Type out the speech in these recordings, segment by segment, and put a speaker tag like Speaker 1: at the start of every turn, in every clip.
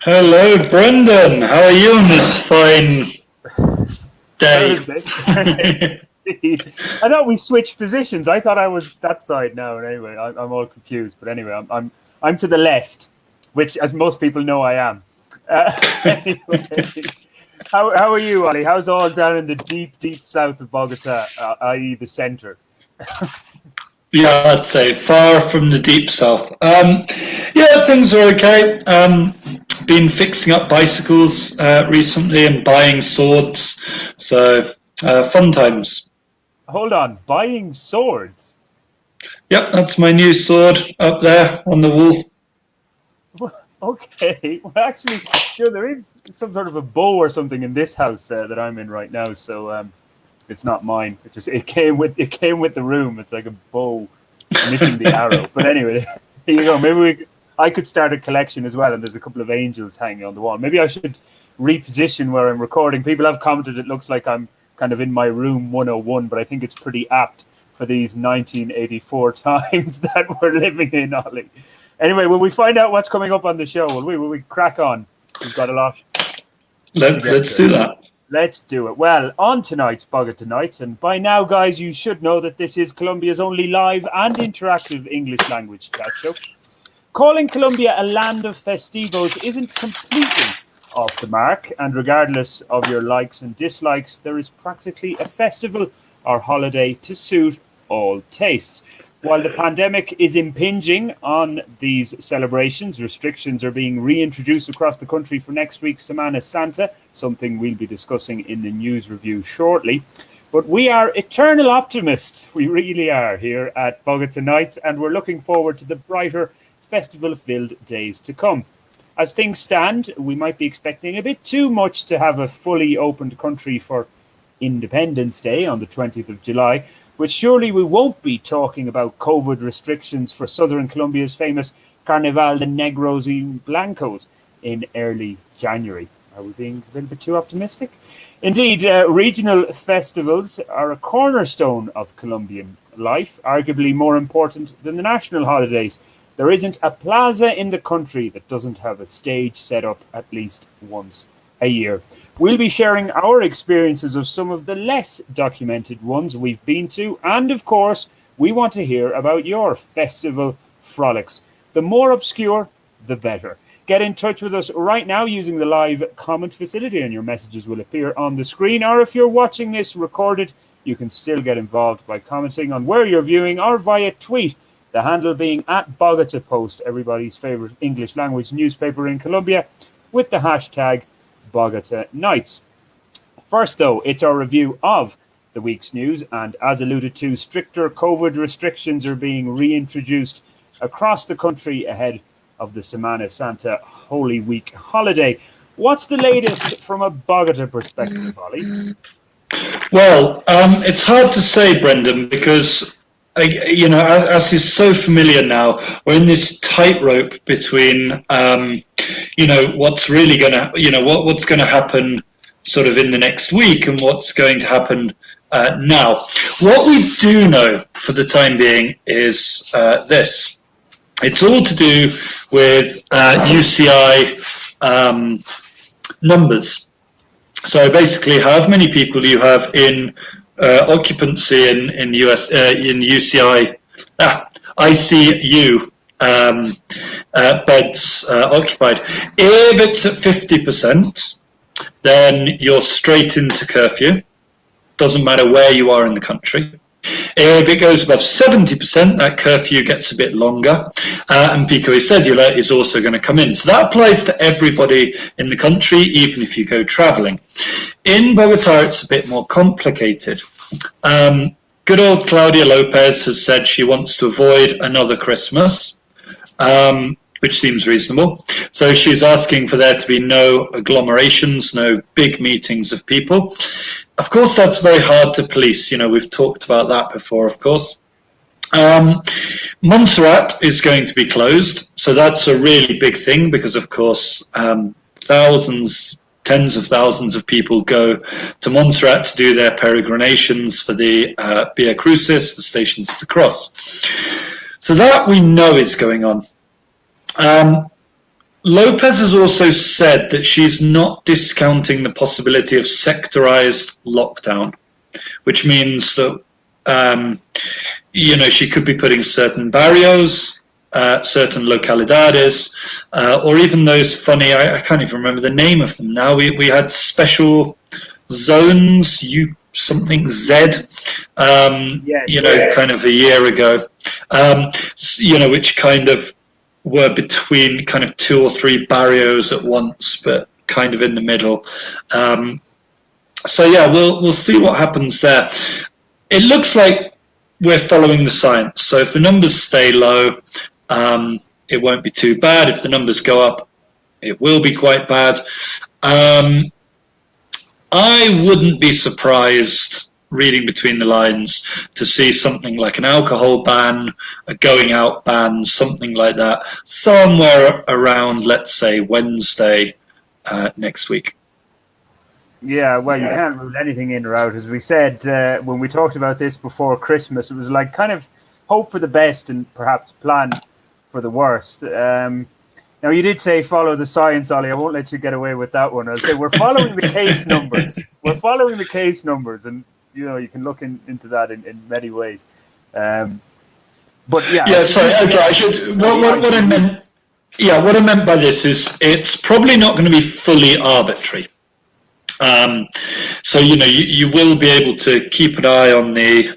Speaker 1: Hello, Brendan. How are you on this fine day?
Speaker 2: Thursday. I thought we switched positions. I thought I was that side now. And anyway, I'm all confused. But anyway, I'm to the left, which, as most people know, I am. Anyway, how are you, Ali? How's all down in the deep south of Bogota, i.e., the centre?
Speaker 1: Yeah, I'd say far from the deep south. Yeah, things are okay. Been fixing up bicycles recently and buying swords, so fun times.
Speaker 2: Hold on, buying swords.
Speaker 1: Yep, that's my new sword up there on the wall.
Speaker 2: Okay, well, actually, there is some sort of a bow or something in this house that I'm in right now. So it's not mine. It came with the room. It's like a bow missing the arrow. But anyway, here you go. I could start a collection as well. And there's a couple of angels hanging on the wall. Maybe I should reposition where I'm recording. People have commented it looks like I'm kind of in my room 101, but I think it's pretty apt for these 1984 times that we're living in, Ollie. Anyway, will we find out what's coming up on the show? Will we crack on? We've got a lot.
Speaker 1: Let's do that.
Speaker 2: Let's do it. Well, on tonight's Bogotá Nights, and by now, guys, you should know that this is Colombia's only live and interactive English language chat show. Calling Colombia a land of festivos isn't completely off the mark, and regardless of your likes and dislikes, there is practically a festival or holiday to suit all tastes. While the pandemic is impinging on these celebrations, restrictions are being reintroduced across the country for next week's Semana Santa, something we'll be discussing in the news review shortly. But we are eternal optimists, we really are, here at Bogotá Nights, and we're looking forward to the brighter, festival-filled days to come. As things stand, we might be expecting a bit too much to have a fully opened country for Independence Day on the 20th of July, but surely we won't be talking about COVID restrictions for southern Colombia's famous Carnaval de Negros y Blancos in early January. Are we being a little bit too optimistic? Indeed, regional festivals are a cornerstone of Colombian life, arguably more important than the national holidays. There isn't a plaza in the country that doesn't have a stage set up at least once a year. We'll be sharing our experiences of some of the less documented ones we've been to, and of course, we want to hear about your festival frolics. The more obscure, the better. Get in touch with us right now using the live comment facility, and your messages will appear on the screen. Or if you're watching this recorded, you can still get involved by commenting on where you're viewing or via tweet. The handle being at Bogotá Post, everybody's favorite English language newspaper in Colombia, with the hashtag Bogotá Nights. First, though, it's our review of the week's news, and as alluded to, stricter COVID restrictions are being reintroduced across the country ahead of the Semana Santa Holy Week holiday. What's the latest from a Bogotá perspective, Ollie?
Speaker 1: Well, it's hard to say, Brendan, because as is so familiar now, we're in this tightrope between, what's really going to, what's going to happen sort of in the next week and what's going to happen now. What we do know for the time being is this. It's all to do with UCI numbers. So basically, however many people you have in occupancy in UCI ICU beds occupied. If it's at 50%, then you're straight into curfew. Doesn't matter where you are in the country. If it goes above 70%, that curfew gets a bit longer, and pico y cédula is also going to come in. So that applies to everybody in the country, even if you go traveling. In Bogotá, it's a bit more complicated. Good old Claudia Lopez has said she wants to avoid another Christmas, which seems reasonable. So she's asking for there to be no agglomerations, no big meetings of people. Of course, that's very hard to police. We've talked about that before, of course. Montserrat is going to be closed. So that's a really big thing because, of course, tens of thousands of people go to Montserrat to do their peregrinations for the Via Crucis, the Stations of the Cross. So that we know is going on. Lopez has also said that she's not discounting the possibility of sectorized lockdown, which means that she could be putting certain barrios, certain localidades, or even those funny, I can't even remember the name of them now. We had special zones, something Z, kind of a year ago, which kind of were between kind of 2 or 3 barrios at once, but kind of in the middle. So yeah, we'll see what happens there. It looks like we're following the science. So if the numbers stay low, it won't be too bad. If the numbers go up, it will be quite bad. I wouldn't be surprised, reading between the lines, to see something like an alcohol ban, a going out ban, something like that, somewhere around, let's say, Wednesday next week.
Speaker 2: Yeah, well, you can't rule anything in or out. As we said when we talked about this before Christmas, it was like kind of hope for the best and perhaps plan for the worst. Now, you did say follow the science, Ollie. I won't let you get away with that one. I'll say we're following the case numbers. We're following the case numbers, and you can look into that in many ways. But yeah. Yeah, sorry.
Speaker 1: Okay, I should. What I meant. Yeah, what I meant by this is it's probably not going to be fully arbitrary. So you will be able to keep an eye on the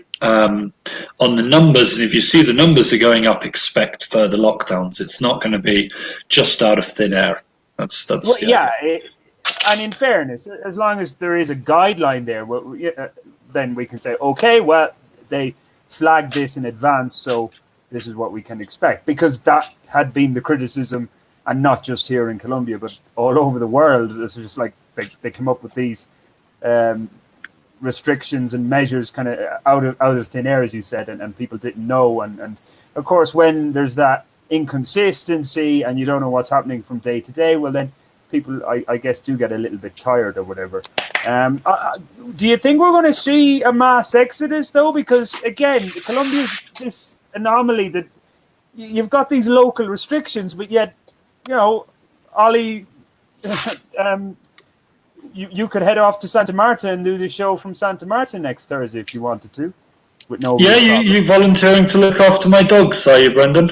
Speaker 1: numbers, and if you see the numbers are going up, expect further lockdowns. It's not going to be just out of thin air. That's well,
Speaker 2: yeah. And in fairness, as long as there is a guideline there, then we can say, okay, well, they flagged this in advance, so this is what we can expect, because that had been the criticism, and not just here in Colombia, but all over the world. It's just like they come up with these restrictions and measures kind of out of thin air, as you said, and people didn't know. And of course, when there's that inconsistency and you don't know what's happening from day to day, well, then people, I guess, do get a little bit tired or whatever. Do you think we're going to see a mass exodus, though? Because, again, Colombia's this anomaly that you've got these local restrictions, but yet, Ollie, you could head off to Santa Marta and do the show from Santa Marta next Thursday if you wanted to. With no
Speaker 1: you volunteering to look after my dogs, are you, Brendan?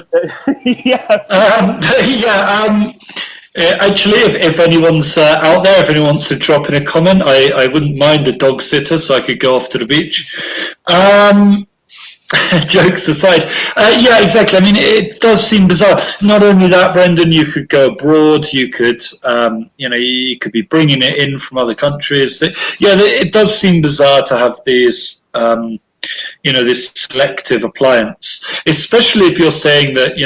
Speaker 1: Actually, if anyone's out there, if anyone wants to drop in a comment, I wouldn't mind a dog sitter, so I could go off to the beach. Jokes aside, yeah, exactly. I mean, it does seem bizarre. Not only that, Brendan, you could go abroad. You could, you could be bringing it in from other countries. It does seem bizarre to have these, this selective appliance, especially if you're saying that,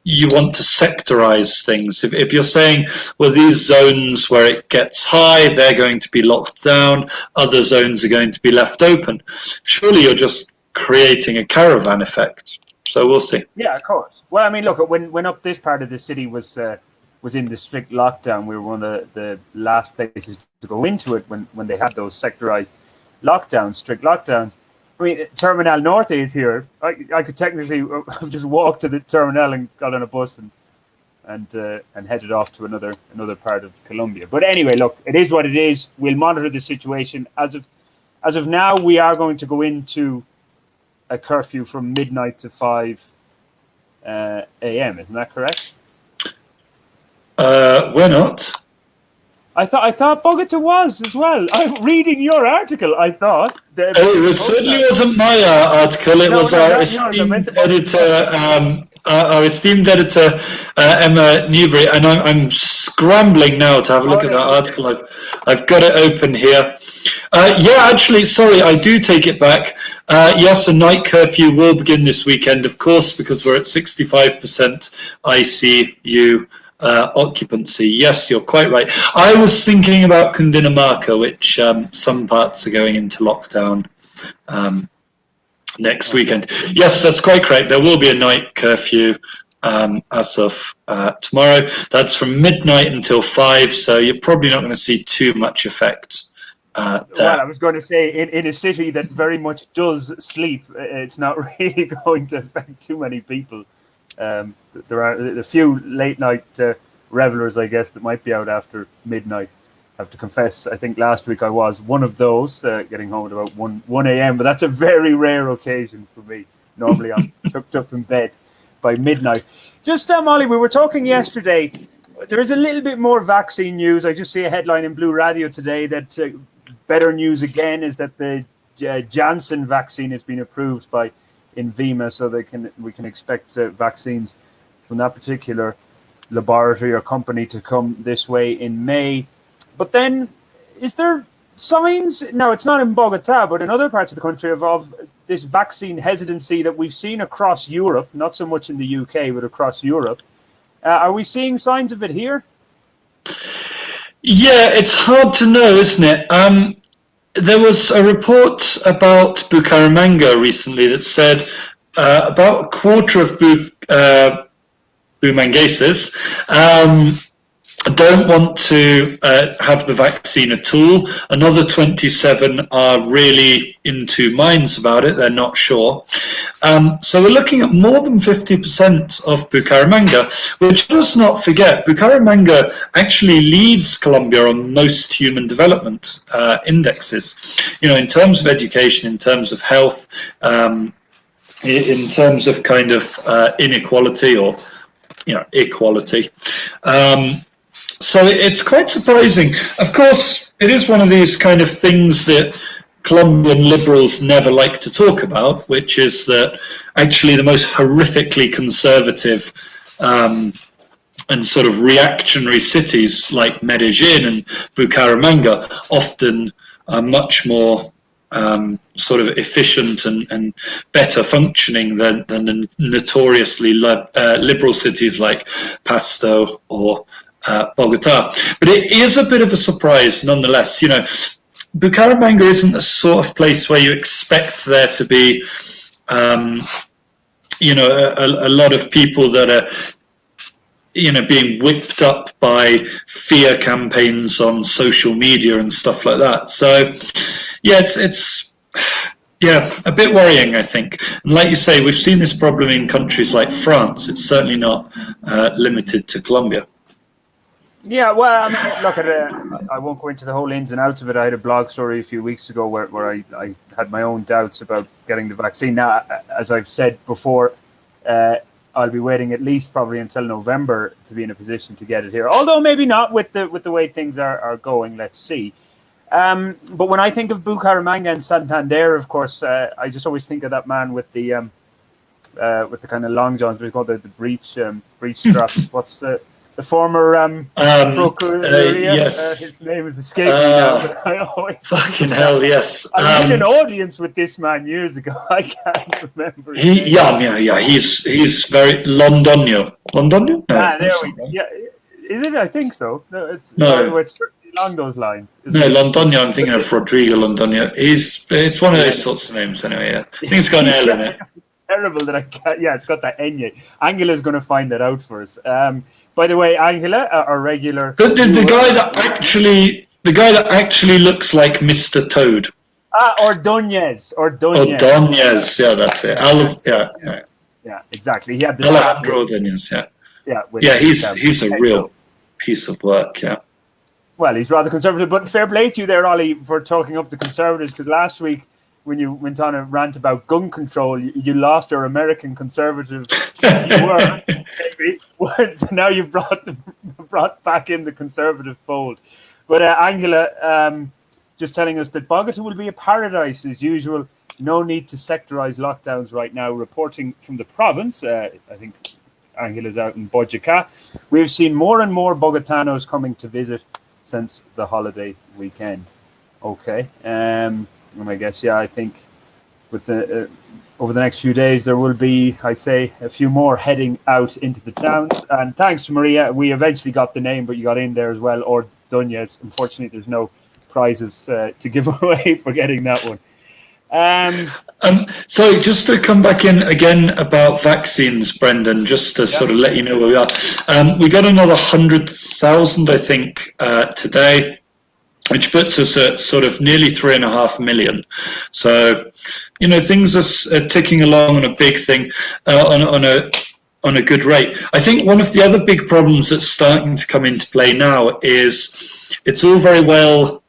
Speaker 1: you want to sectorize things. If you're saying, well, these zones where it gets high, they're going to be locked down, other zones are going to be left open. Surely you're just creating a caravan effect. So we'll see.
Speaker 2: Yeah, of course. Well, I mean, look, when up this part of the city was in the strict lockdown, we were one of the last places to go into it when they had those sectorized lockdowns, strict lockdowns. I mean, Terminal Norte is here. I could technically just walk to the terminal and got on a bus and headed off to another part of Colombia. But anyway, look, it is what it is. We'll monitor the situation. As of now, we are going to go into a curfew from midnight to 5 a.m. Isn't that correct?
Speaker 1: We're not.
Speaker 2: I thought Bogotá was as well. I'm reading your article. I thought
Speaker 1: it certainly wasn't my article. It was our esteemed editor, Emma Newbury, and I'm scrambling now to have a look at that article. I've got it open here. Actually, sorry, I do take it back. Yes, a night curfew will begin this weekend, of course, because we're at 65% ICU occupancy. Yes, you're quite right. I was thinking about Cundinamarca, which some parts are going into lockdown next weekend. Yes, that's quite correct. There will be a night curfew as of tomorrow. That's from midnight until 5, so you're probably not going to see too much effect.
Speaker 2: Well, I was going to say, in a city that very much does sleep, it's not really going to affect too many people. There are a few late night revelers, I guess, that might be out after midnight. I have to confess, I think last week I was one of those, getting home at about 1 a.m., but that's a very rare occasion for me. Normally I'm tucked up in bed by midnight. Just, Molly, we were talking yesterday. There's a little bit more vaccine news. I just see a headline in Blue Radio today that better news again is that the Janssen vaccine has been approved by Invima, so we can expect vaccines from that particular laboratory or company to come this way in May. But then, is there signs? Now, it's not in Bogotá, but in other parts of the country of this vaccine hesitancy that we've seen across Europe, not so much in the UK, but across Europe. Are we seeing signs of it here?
Speaker 1: Yeah, it's hard to know, isn't it? There was a report about Bucaramanga recently that said about a quarter of Bumangueses don't want to have the vaccine at all. Another 27 are really in two minds about it. They're not sure. So we're looking at more than 50% of Bucaramanga, which, let's not forget, Bucaramanga actually leads Colombia on most human development indexes. In terms of education, in terms of health, in terms of kind of inequality or equality. So it's quite surprising. Of course, it is one of these kind of things that Colombian liberals never like to talk about, which is that actually the most horrifically conservative and sort of reactionary cities like Medellin and Bucaramanga often are much more sort of efficient and better functioning than the notoriously liberal cities like Pasto or Bogotá. But it is a bit of a surprise nonetheless. Bucaramanga isn't the sort of place where you expect there to be a lot of people that are being whipped up by fear campaigns on social media and stuff like that. So yeah, it's a bit worrying, I think. And like you say, we've seen this problem in countries like France. It's certainly not limited to Colombia.
Speaker 2: Yeah, well, I mean, look, I won't go into the whole ins and outs of it. I had a blog story a few weeks ago where I had my own doubts about getting the vaccine. Now, as I've said before, I'll be waiting at least probably until November to be in a position to get it here. Although maybe not with the way things are going. Let's see. But when I think of Bucaramanga and Santander, of course, I just always think of that man with the kind of long johns, but it's called the breech straps. What's the former procurator?
Speaker 1: Yes.
Speaker 2: His name is escaping me now, but I always
Speaker 1: fucking hell, yes.
Speaker 2: I was in an audience with this man years ago. I can't remember.
Speaker 1: He's very Londoño. Londoño? No,
Speaker 2: there we go. Yeah, is it? I think so. No, it's certainly along those lines.
Speaker 1: Londoño. I'm thinking of Rodrigo Londoño. It's one of those sorts of names anyway. Yeah, I think it's got an L in it.
Speaker 2: Terrible that I can't. Yeah, it's got that Enye. Angela's going to find that out for us. By the way, Angela, our regular. The
Speaker 1: guy that actually looks like Mr. Toad.
Speaker 2: Ordóñez.
Speaker 1: Ordóñez, yeah, that's it.
Speaker 2: Yeah, exactly. He had the
Speaker 1: Alejandro Ordóñez, yeah. He's a real piece of work, yeah.
Speaker 2: Well, he's rather conservative, but fair play to you there, Ollie, for talking up the Conservatives, because last week, when you went on a rant about gun control, you lost our American conservative. You were, maybe. So now you've brought back in the conservative fold. But Angela, just telling us that Bogotá will be a paradise as usual. No need to sectorize lockdowns right now. Reporting from the province, I think Angela's out in Boyacá. We've seen more and more Bogotanos coming to visit since the holiday weekend. Okay. And I guess, I think with the over the next few days, there will be, I'd say, a few more heading out into the towns. And thanks to Maria, we eventually got the name, but you got in there as well, Ordóñez. Unfortunately, there's no prizes to give away for getting that one.
Speaker 1: So just to come back in again about vaccines, Brendan, just to sort of let you know where we are. We got another 100,000, I think, today, which puts us at sort of nearly 3.5 million. So, things are ticking along on a big thing, on a on a good rate. I think one of the other big problems that's starting to come into play now is it's all very well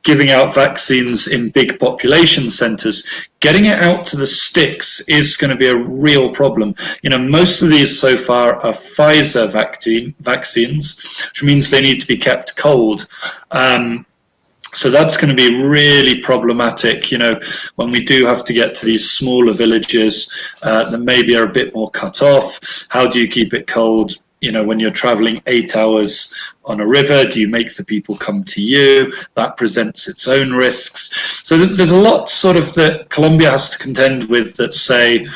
Speaker 1: giving out vaccines in big population centres. Getting it out to the sticks is going to be a real problem. You know, most of these so far are Pfizer vaccines, which means they need to be kept cold. So that's going to be really problematic, you know, when we do have to get to these smaller villages that maybe are a bit more cut off. How do you keep it cold? You know, when you're traveling 8 hours on a river, do you make the people come to you? That presents its own risks. So there's a lot sort of that Colombia has to contend with that say,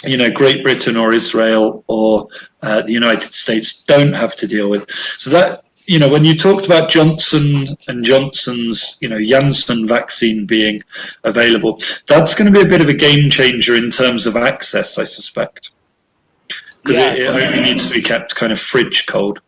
Speaker 1: you know, Great Britain or Israel or the United States don't have to deal with. So that, you know, when you talked about Johnson and Johnson's, you know, Janssen vaccine being available, that's going to be a bit of a game changer in terms of access, I suspect. Because it only needs to be kept kind of fridge cold.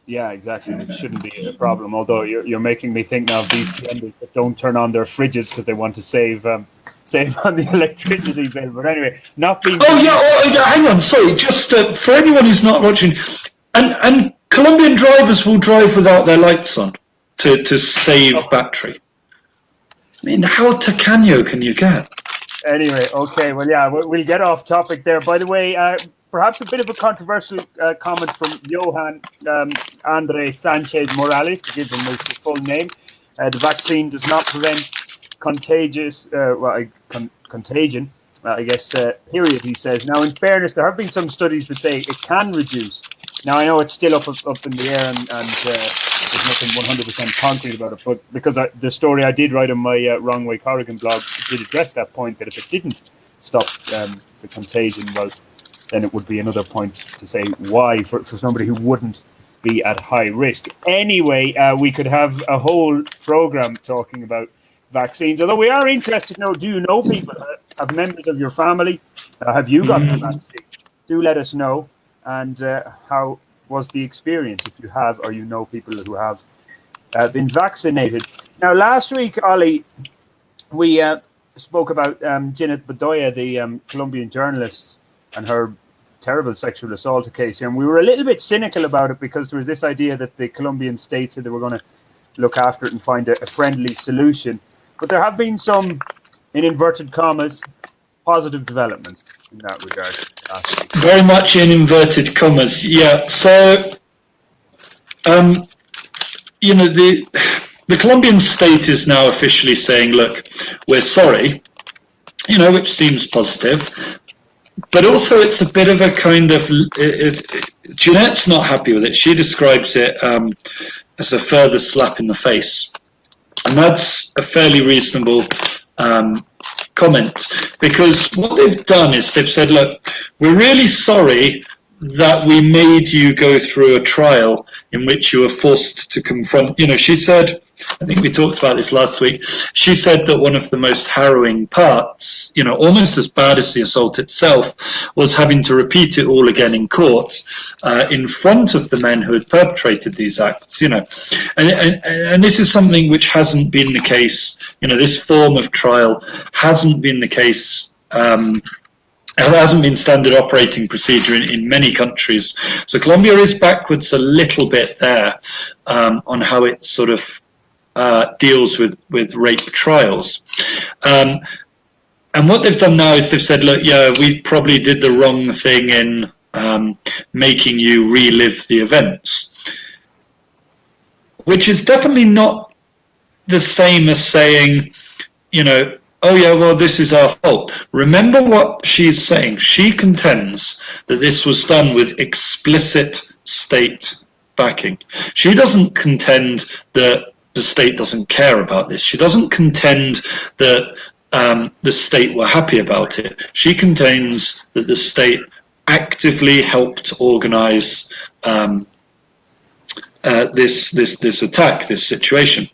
Speaker 2: Yeah, exactly. It shouldn't be a problem. Although you're making me think now of these vendors that don't turn on their fridges because they want to save on the electricity bill. But anyway, not being.
Speaker 1: Hang on. Sorry, just for anyone who's not watching, and Colombian drivers will drive without their lights on to save battery. I mean, how tacaño can you get?
Speaker 2: Anyway, okay. Well, yeah, we'll get off topic there. By the way, perhaps a bit of a controversial comment from Johan Andre Sanchez Morales, to give him his full name. The vaccine does not prevent contagion, period, he says. Now, in fairness, there have been some studies that say it can reduce. Now, I know it's still up in the air and there's nothing 100% concrete about it, but because the story I did write on my Wrong Way Corrigan blog did address that point, that if it didn't stop the contagion, well, then it would be another point to say why for somebody who wouldn't be at high risk. Anyway, we could have a whole program talking about vaccines, although we are interested to know, do you know people, have members of your family, have you got the vaccine? Do let us know. And how was the experience, if you have or you know people who have been vaccinated. Now, last week, Ollie, we spoke about Janet Bedoya, the Colombian journalist, and her terrible sexual assault case here. And we were a little bit cynical about it because there was this idea that the Colombian state said they were going to look after it and find a friendly solution. But there have been some, in inverted commas, positive developments in that regard.
Speaker 1: Very much in inverted commas, yeah. So, you know, the Colombian state is now officially saying, look, we're sorry, you know, which seems positive. But also it's a bit of a kind of, Jeanette's not happy with it. She describes it as a further slap in the face. And that's a fairly reasonable comment, because what they've done is they've said, look, we're really sorry that we made you go through a trial in which you were forced to confront, you know, she said, I think we talked about this last week, she said that one of the most harrowing parts, you know, almost as bad as the assault itself, was having to repeat it all again in court in front of the men who had perpetrated these acts, you know. And this is something which hasn't been the case, you know, this form of trial hasn't been the case. It hasn't been standard operating procedure in many countries. So Colombia is backwards a little bit there on how it sort of deals with rape trials. And what they've done now is they've said, look, yeah, we probably did the wrong thing in making you relive the events, which is definitely not the same as saying, you know, oh yeah, well, this is our fault. Remember what she's saying. She contends that this was done with explicit state backing. She doesn't contend that the state doesn't care about this. She doesn't contend that the state were happy about it. She contends that the state actively helped organize this attack, this situation.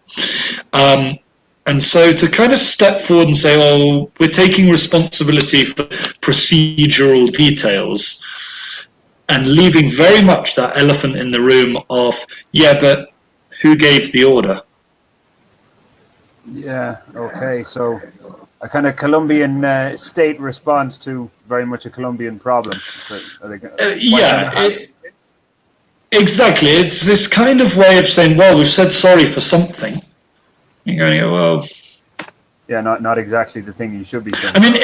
Speaker 1: And so to kind of step forward and say, oh, we're taking responsibility for procedural details and leaving very much that elephant in the room of, yeah, but who gave the order?
Speaker 2: Yeah, okay. So a kind of Colombian state response to very much a Colombian problem. So
Speaker 1: Exactly. It's this kind of way of saying, well, we've said sorry for something. You're going to go, well...
Speaker 2: Yeah, not exactly the thing you should be saying.
Speaker 1: I mean,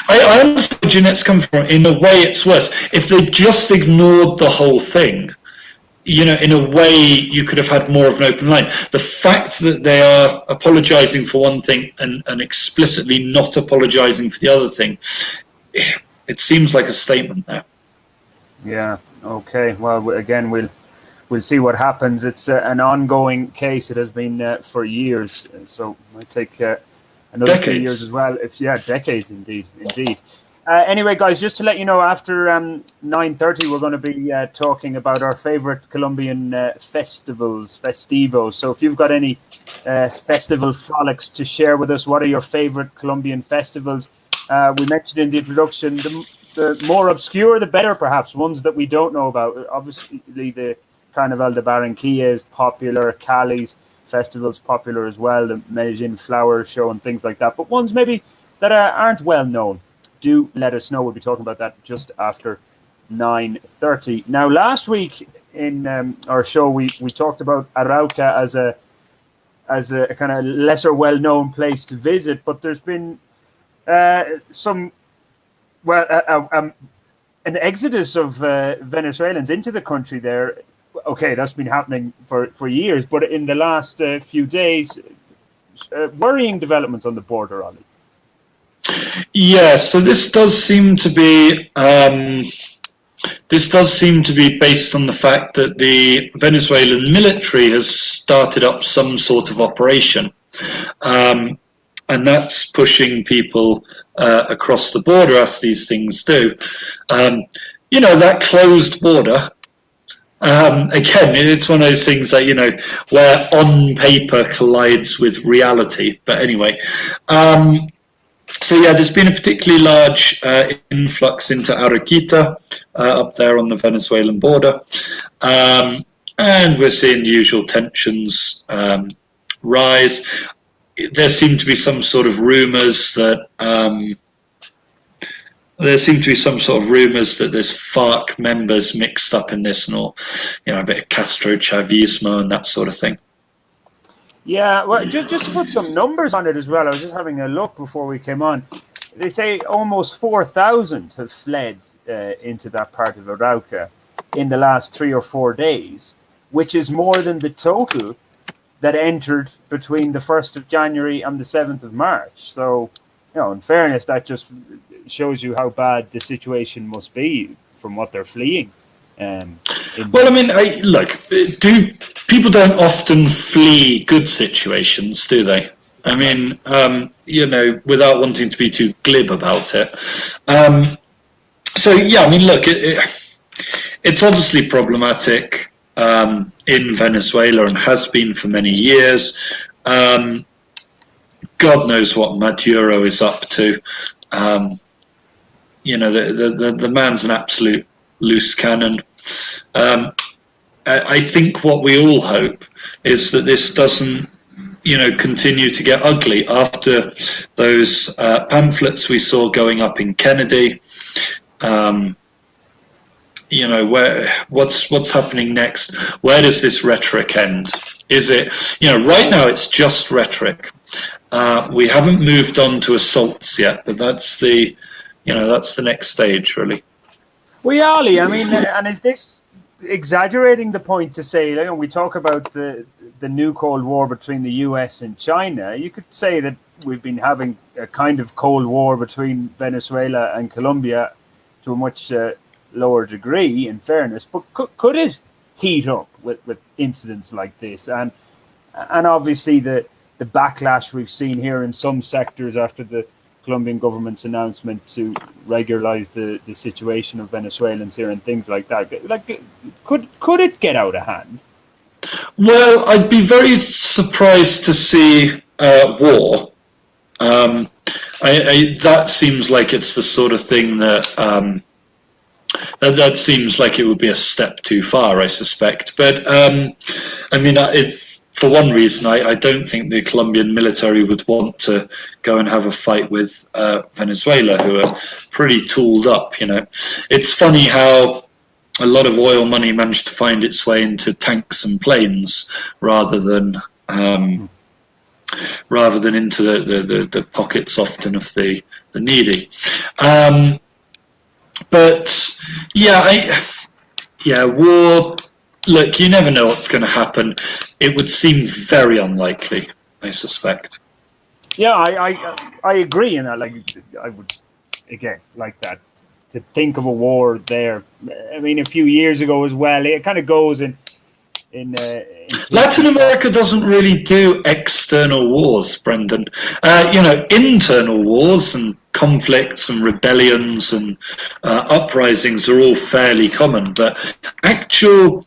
Speaker 1: I understand where Jeanette's come from. In a way, it's worse. If they just ignored the whole thing, in a way, you could have had more of an open line. The fact that they are apologising for one thing and explicitly not apologising for the other thing, it seems like a statement there.
Speaker 2: Yeah. Okay. Well, again, we'll see what happens. It's an ongoing case. It has been for years, so it might take another few years as well. Decades indeed. Anyway, guys, just to let you know, after 9:30, we're going to be talking about our favorite Colombian festivos. So if you've got any festival frolics to share with us, what are your favorite Colombian festivals? We mentioned in the introduction, the more obscure, the better, perhaps, ones that we don't know about. Obviously, the Carnaval de Barranquilla is popular, Cali's festival's popular as well, the Medellin Flower Show and things like that. But ones maybe that aren't well known, do let us know. We'll be talking about that just after 9:30. Now, last week in our show, we talked about Arauca as a kind of lesser well-known place to visit, but there's been an exodus of Venezuelans into the country there. Okay, that's been happening for years, but in the last few days, worrying developments on the border, Ollie.
Speaker 1: Yeah, so this does seem to be based on the fact that the Venezuelan military has started up some sort of operation, and that's pushing people across the border, as these things do. That closed border. Again, it's one of those things that, where on paper collides with reality. But anyway, so yeah, there's been a particularly large influx into Arauquita, up there on the Venezuelan border. And we're seeing the usual tensions rise. There seem to be some sort of rumours that there's FARC members mixed up in this, and all, a bit of Castro Chavismo and that sort of thing.
Speaker 2: Yeah, well, just to put some numbers on it as well, I was just having a look before we came on. They say almost 4,000 have fled into that part of Arauca in the last 3 or 4 days, which is more than the total that entered between the 1st of January and the 7th of March. So, in fairness, that just shows you how bad the situation must be from what they're fleeing. Well, I mean, people don't often flee good situations, do they? I mean, without wanting to be too glib about it. So, yeah, I mean, look, it's obviously problematic in Venezuela and has been for many years. God knows what Maduro is up to. The man's an absolute loose cannon. I think what we all hope is that this doesn't, continue to get ugly after those pamphlets we saw going up in Kennedy. What's happening next? Where does this rhetoric end? Is it, right now it's just rhetoric. We haven't moved on to assaults yet, but that's the next stage, really. Well, yeah, Ali, I mean, and is this exaggerating the point to say, we talk about the new Cold War between the US and China? You could say that we've been having a kind of Cold War between Venezuela and Colombia to a much lower degree, in fairness, but could it heat up with incidents like this? And obviously the backlash we've seen here in some sectors after the Colombian government's announcement to regularize the situation of Venezuelans here and things like that. Like, could it get out of hand?
Speaker 1: Well, I'd be very surprised to see war. That seems like it's the sort of thing that seems like it would be a step too far, I suspect. But I mean, for one reason, I don't think the Colombian military would want to go and have a fight with Venezuela, who are pretty tooled up. It's funny how a lot of oil money managed to find its way into tanks and planes rather than into the pockets often of the needy. But war. Look, you never know what's going to happen. It would seem very unlikely, I suspect.
Speaker 2: Yeah, I agree in that. Like, I would again like that to think of a war there. I mean, a few years ago as well. It kind of goes in
Speaker 1: Latin America doesn't really do external wars, Brendan. Internal wars and conflicts and rebellions and uprisings are all fairly common, but actual,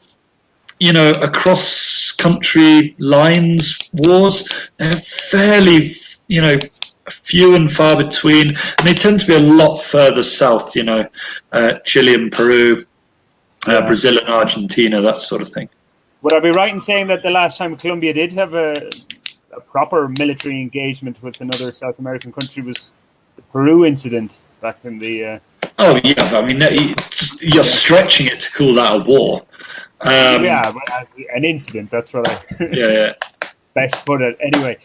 Speaker 1: across country lines wars, they're fairly, few and far between, and they tend to be a lot further south, Chile and Peru, Brazil and Argentina, that sort of thing.
Speaker 2: Would I be right in saying that the last time Colombia did have a proper military engagement with another South American country was the Peru incident back in the...
Speaker 1: Oh, yeah. I mean, you're stretching it to call that a war.
Speaker 2: But as an incident, that's what I best put it. Anyway,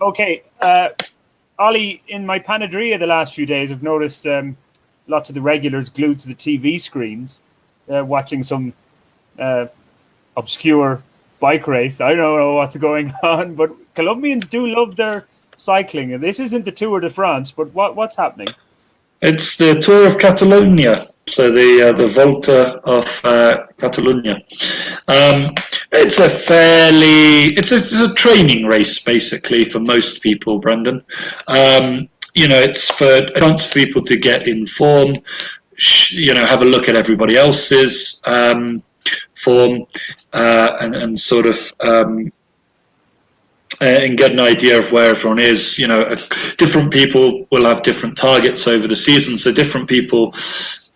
Speaker 2: okay. Ollie, in my panaderia the last few days, I've noticed lots of the regulars glued to the TV screens watching some obscure bike race. I don't know what's going on, but Colombians do love their cycling. And this isn't the Tour de France, but what's happening?
Speaker 1: It's the Tour of Catalonia, so the Volta of Catalonia. It's a training race basically for most people, Brendan. It's for a chance for people to get in form, have a look at everybody else's form, and sort of and get an idea of where everyone is. Different people will have different targets over the season, so different people,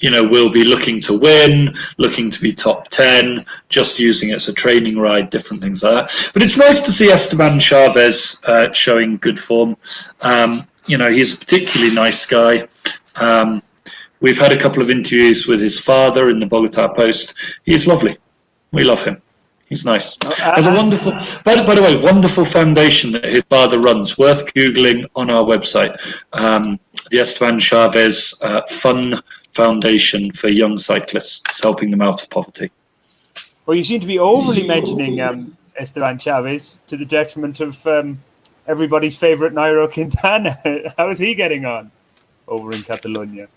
Speaker 1: will be looking to win, looking to be top 10, just using it as a training ride, different things like that. But it's nice to see Esteban Chavez showing good form. He's a particularly nice guy. We've had a couple of interviews with his father in the Bogotá Post. He's lovely. We love him. He's nice. Has a wonderful, by the way, wonderful foundation that his father runs. Worth googling on our website. The Esteban Chavez Fun Foundation for young cyclists, helping them out of poverty.
Speaker 2: Well, you seem to be overly mentioning Esteban Chavez to the detriment of everybody's favourite Nairo Quintana. How is he getting on over in Catalonia?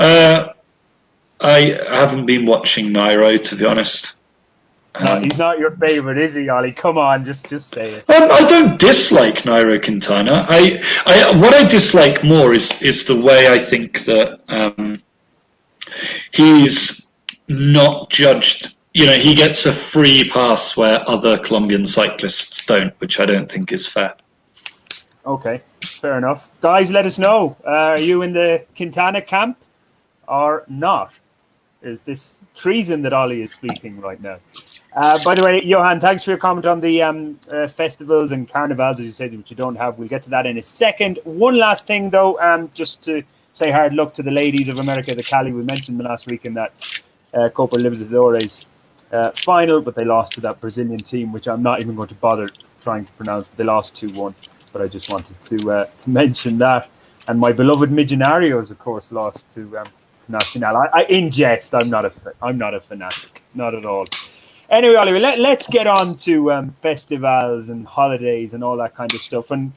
Speaker 1: I haven't been watching Nairo, to be honest.
Speaker 2: No, he's not your favourite, is he, Ollie? Come on, just say it.
Speaker 1: I don't dislike Nairo Quintana. What I dislike more is the way I think that he's not judged. He gets a free pass where other Colombian cyclists don't, which I don't think is fair.
Speaker 2: Okay, fair enough. Guys, let us know. Are you in the Quintana camp or not? Is this treason that Ollie is speaking right now? By the way, Johan, thanks for your comment on the festivals and carnivals, as you said, which you don't have. We'll get to that in a second. One last thing, though, just to say hard luck to the ladies of America, the Cali. We mentioned them last week in that Copa Libertadores final, but they lost to that Brazilian team, which I'm not even going to bother trying to pronounce. But they lost 2-1, but I just wanted to mention that. And my beloved Millonarios, of course, lost to Nacional. I in jest, I'm not a fanatic, not at all. Anyway, Oliver, let's get on to festivals and holidays and all that kind of stuff. And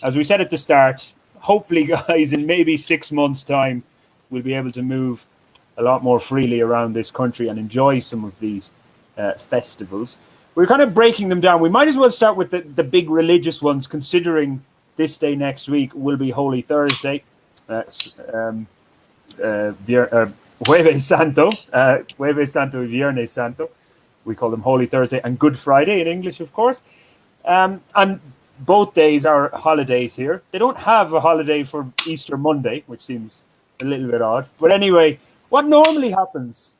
Speaker 2: as we said at the start, hopefully, guys, in maybe 6 months' time, we'll be able to move a lot more freely around this country and enjoy some of these festivals. We're kind of breaking them down. We might as well start with the big religious ones, considering this day next week will be Holy Thursday. Jueves Santo y Viernes Santo. We call them Holy Thursday and Good Friday in English, of course. And both days are holidays here. They don't have a holiday for Easter Monday, which seems a little bit odd. But anyway, what normally happens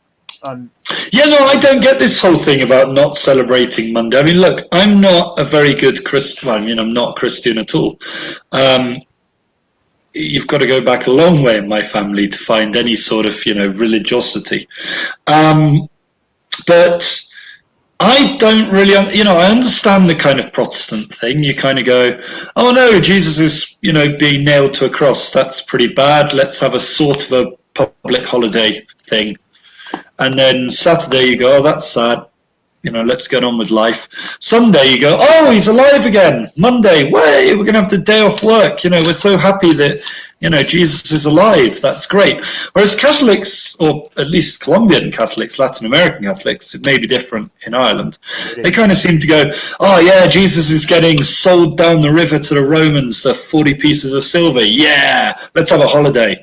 Speaker 2: on.
Speaker 1: Yeah, no, I don't get this whole thing about not celebrating Monday. I mean, look, I'm not a very good Christian. Well, I mean, I'm not Christian at all. You've got to go back a long way in my family to find any sort of, religiosity. But I don't really, I understand the kind of Protestant thing. You kind of go, oh no, Jesus is, being nailed to a cross. That's pretty bad. Let's have a sort of a public holiday thing. And then Saturday you go, oh, that's sad. Let's get on with life. Sunday you go, oh, he's alive again. Monday, way, we're going to have the day off work. We're so happy that, Jesus is alive. That's great. Whereas Catholics, or at least Colombian Catholics, Latin American Catholics, it may be different in Ireland, they kind of seem to go, oh yeah, Jesus is getting sold down the river to the Romans for 40 pieces of silver. Yeah, let's have a holiday.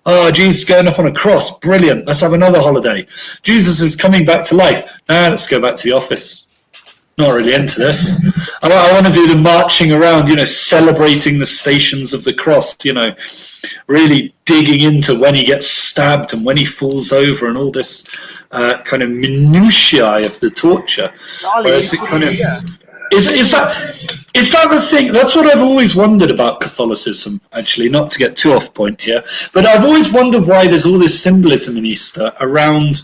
Speaker 1: Oh, Jesus is going up on a cross. Brilliant. Let's have another holiday. Jesus is coming back to life. Nah, let's go back to the office. Not really into this. I want to do the marching around, celebrating the stations of the cross, really digging into when he gets stabbed and when he falls over and all this kind of minutiae of the torture. Whereas it kind of... Is that the thing? That's what I've always wondered about Catholicism, actually, not to get too off point here, but I've always wondered why there's all this symbolism in Easter around,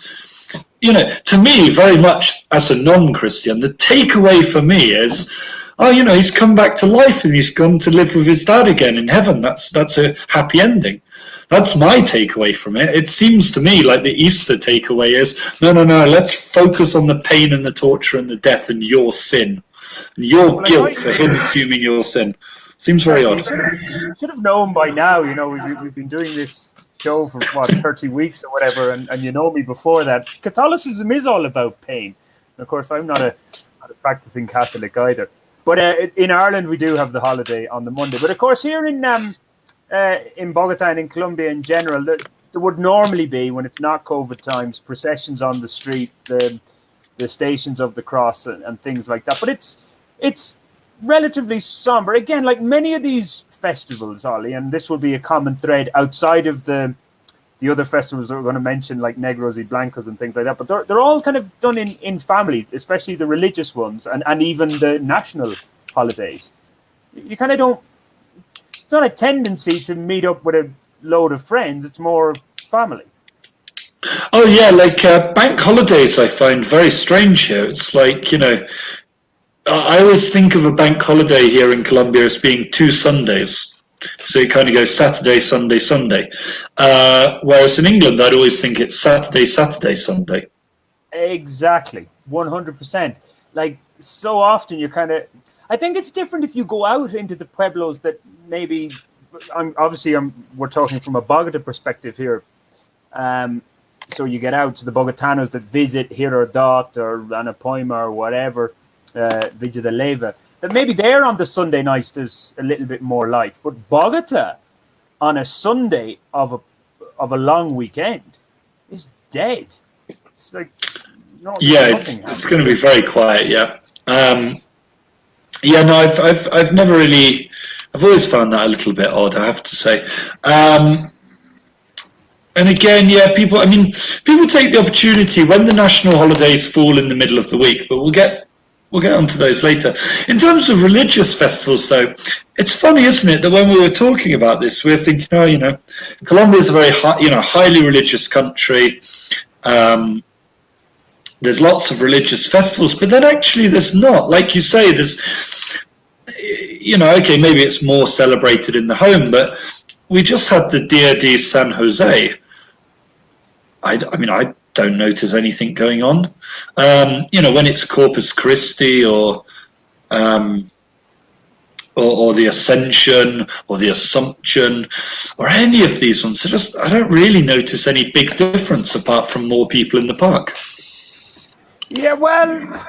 Speaker 1: to me, very much as a non-Christian, the takeaway for me is, oh, he's come back to life and he's gone to live with his dad again in heaven. That's a happy ending. That's my takeaway from it. It seems to me like the Easter takeaway is, no, let's focus on the pain and the torture and the death and your sin. Your guilt for him assuming your sin. Seems very odd.
Speaker 2: You should have known by now, we've been doing this show for 30 weeks or whatever, and you know me before that. Catholicism is all about pain. And of course, I'm not a practicing Catholic either. But in Ireland, we do have the holiday on the Monday. But of course, here in Bogotá and in Colombia in general, there would normally be, when it's not COVID times, processions on the street, the stations of the cross and things like that. But it's relatively somber. Again, like many of these festivals, Ollie, and this will be a common thread outside of the other festivals that we're going to mention, like Negros y Blancos and things like that. But they're all kind of done in family, especially the religious ones and even the national holidays. You kind of don't... It's not a tendency to meet up with a load of friends. It's more family.
Speaker 1: Oh, yeah, like bank holidays I find very strange here. It's like, I always think of a bank holiday here in Colombia as being 2 Sundays. So you kind of go Saturday, Sunday, Sunday. Whereas in England, I'd always think it's Saturday, Saturday, Sunday.
Speaker 2: Exactly, 100%. Like, so often you're kind of... I think it's different if you go out into the pueblos that maybe... we're talking from a Bogota perspective here. So you get out to the Bogotanos that visit Hirodot or Anapoima or whatever, Villa de Leyva, that maybe there on the Sunday nights there's a little bit more life. But Bogota on a Sunday of a long weekend is dead. It's like
Speaker 1: it's going to be very quiet. Yeah, no, I've never really. I've always found that a little bit odd, I have to say. And again, people take the opportunity when the national holidays fall in the middle of the week, but we'll get onto those later. In terms of religious festivals, though, it's funny, isn't it, that when we were talking about this, we were thinking, Colombia is a very highly religious country. There's lots of religious festivals, but then actually there's not. Like you say, there's, okay, maybe it's more celebrated in the home, but we just had the Dia de San Jose. I don't notice anything going on. When it's Corpus Christi or the Ascension or the Assumption or any of these ones, I don't really notice any big difference apart from more people in the park.
Speaker 2: Yeah, well,